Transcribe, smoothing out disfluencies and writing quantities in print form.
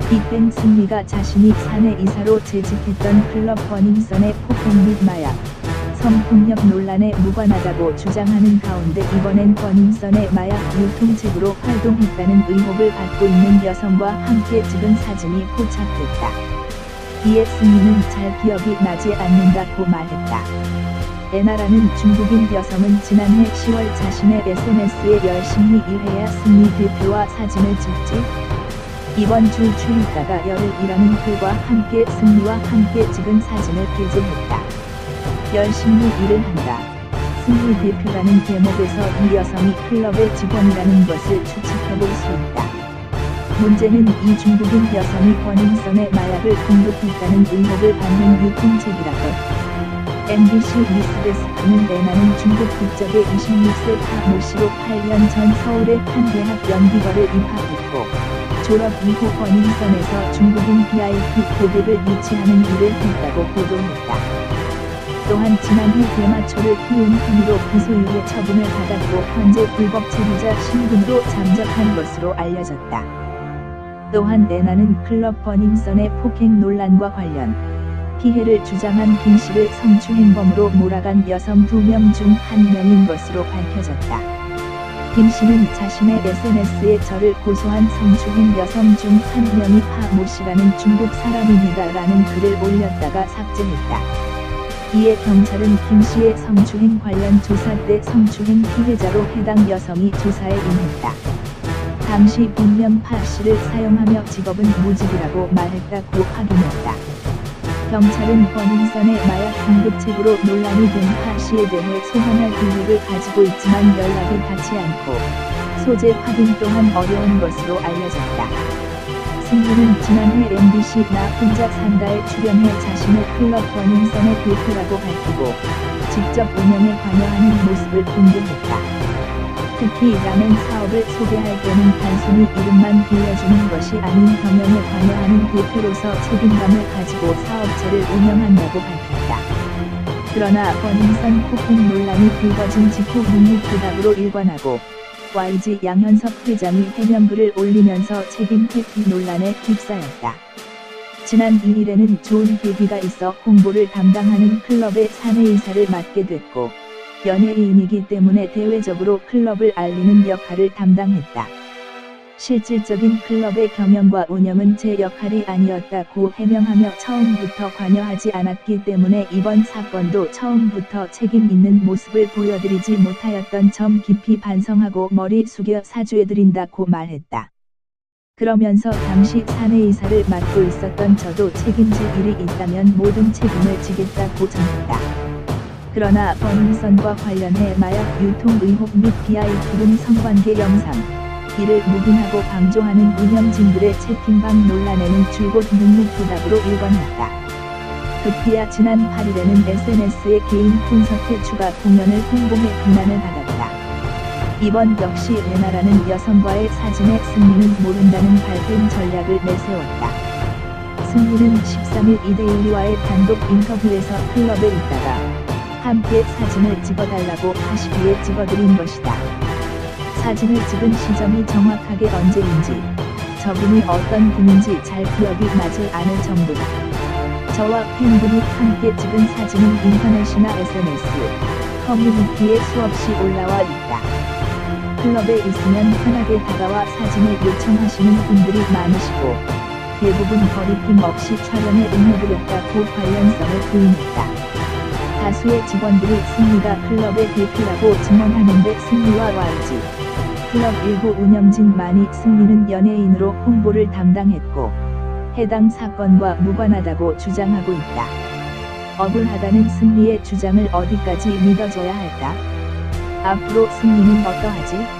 이땐 승리가 자신이 사내 이사로 재직했던 클럽 버닝썬의 폭행 및 마약, 성폭력 논란에 무관하다고 주장하는 가운데 이번엔 버닝썬의 마약 유통책으로 활동했다는 의혹을 받고 있는 여성과 함께 찍은 사진이 포착됐다. 이에 승리는 잘 기억이 나지 않는다고 말했다. 에나라는 중국인 여성은 지난해 10월 자신의 SNS에 열심히 일해야 승리 대표와 사진을 찍지? 이번 주 출입가가 열흘 이라는 글과 함께 승리와 함께 찍은 사진을 게재했다. 열심히 일을 한다. 승리 대표라는 제목에서 이 여성이 클럽의 직원이라는 것을 추측해볼 수 있다. 문제는 이 중국인 여성이 버닝썬의 마약을 공급했다는 의혹을 받는 유통책이라것. MBC 뉴스데스크는 에나는 중국 국적의 26세 파 모씨로 8년 전 서울의 한 대학 연기과를 입학했고 졸업 이후 버닝썬에서 중국인 VIP 고객을 유치하는 일을 했다고 보도했다. 또한 지난해 대마초를 피운 혐의로 기소유예 처분을 받았고 현재 불법 체류자 신분으로 잠적한 것으로 알려졌다. 또한 에나는 클럽 버닝썬의 폭행 논란과 관련 피해를 주장한 김씨를 성추행범으로 몰아간 여성 2명 중 1명인 것으로 밝혀졌다. 김씨는 자신의 SNS에 저를 고소한 성추행 여성 중 1명이 파 모씨라는 중국 사람입니다 라는 글을 올렸다가 삭제했다. 이에 경찰은 김씨의 성추행 관련 조사 때 성추행 피해자로 해당 여성이 조사에 임했다. 당시 본명 파씨를 사용하며 직업은 무직이라고 말했다고 확인했다. 경찰은 버닝썬의 마약 공급책으로 논란이 된 파씨에 대해 소환할 계획을 가지고 있지만 연락이 닿지 않고 소재 확인 또한 어려운 것으로 알려졌다. 승리는 지난해 MBC 나 혼자 산다에 출연해 자신을 클럽 버닝썬의 대표라고 밝히고 직접 운영에 관여하는 모습을 공개했다. 특히 라멘 사업을 소개할 때는 단순히 이름만 빌려주는 것이 아닌 경영에 관여하는 대표로서 책임감을 가지고 사업체를 운영한다고 밝혔다. 그러나 버닝썬 폭행 논란이 불거진 직후 묵묵부답으로 일관하고 YG 양현석 회장이 해명글을 올리면서 책임 회피 논란에 휩싸였다. 지난 2일에는 좋은 계기가 있어 홍보를 담당하는 클럽의 사내이사를 맡게 됐고 연예인이기 때문에 대외적으로 클럽을 알리는 역할을 담당했다. 실질적인 클럽의 경영과 운영은 제 역할이 아니었다고 해명하며 처음부터 관여하지 않았기 때문에 이번 사건도 처음부터 책임 있는 모습을 보여드리지 못하였던 점 깊이 반성하고 머리 숙여 사죄드린다고 말했다. 그러면서 당시 사내이사를 맡고 있었던 저도 책임질 일이 있다면 모든 책임을 지겠다고 전했다. 그러나 버닝썬과 관련해 마약 유통 의혹 및 VIP 등 성관계 영상, 이를 묵인하고 방조하는 운영진들의 채팅방 논란에는 줄곧 묵묵부답으로 일관했다. 급기야 지난 8일에는 SNS에 개인 콘서트 추가 공연을 홍보해 비난을 받았다. 이번 역시 에나라는 여성과의 사진에 승리는 모른다는 밝은 전략을 내세웠다. 승리는 13일 이데일리와의 단독 인터뷰에서 클럽에 있다가 함께 사진을 찍어달라고 하시기에 찍어드린 것이다. 사진을 찍은 시점이 정확하게 언제인지, 저분이 어떤 분인지 잘 기억이 나지 않을 정도다. 저와 팬분이 함께 찍은 사진은 인터넷이나 SNS, 커뮤니티에 수없이 올라와 있다. 클럽에 있으면 편하게 다가와 사진을 요청하시는 분들이 많으시고 대부분 거리낌 없이 촬영에 응해드렸다고 관련성을 부인했다. 다수의 직원들이 승리가 클럽의 대표라고 증언하는데 승리와 YG, 클럽 일부 운영진만이 승리는 연예인으로 홍보를 담당했고 해당 사건과 무관하다고 주장하고 있다. 억울하다는 승리의 주장을 어디까지 믿어줘야 할까? 앞으로 승리는 어떠하지?